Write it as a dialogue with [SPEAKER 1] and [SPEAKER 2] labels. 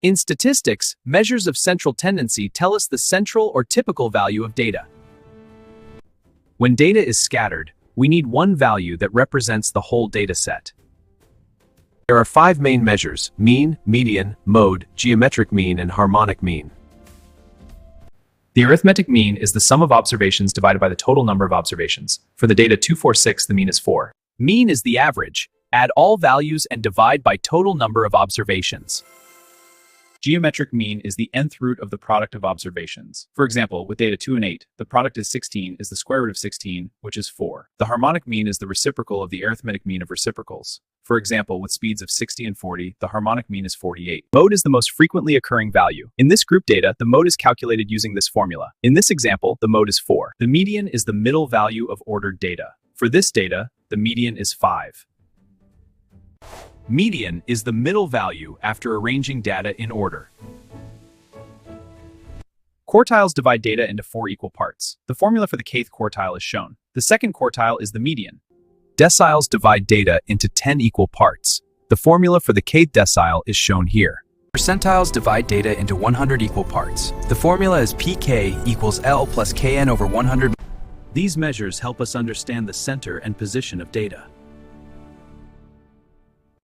[SPEAKER 1] In statistics, measures of central tendency tell us the central or typical value of data. When data is scattered, we need one value that represents the whole data set. There are 5 main measures: mean, median, mode, geometric mean, and harmonic mean. The arithmetic mean is the sum of observations divided by the total number of observations. For the data 246, the mean is 4. Mean is the average. Add all values and divide by total number of observations. Geometric mean is the nth root of the product of observations. For example, with data 2 and 8, the product is 16 is the square root of 16, which is 4. The harmonic mean is the reciprocal of the arithmetic mean of reciprocals. For example, with speeds of 60 and 40, the harmonic mean is 48. Mode is the most frequently occurring value. In this group data, the mode is calculated using this formula. In this example, the mode is 4. The median is the middle value of ordered data. For this data, the median is 5. Median is the middle value after arranging data in order. Quartiles divide data into 4 equal parts. The formula for the kth quartile is shown. The second quartile is the median. Deciles divide data into 10 equal parts. The formula for the kth decile is shown here. Percentiles divide data into 100 equal parts. The formula is pk equals L plus kn over 100. These measures help us understand the center and position of data.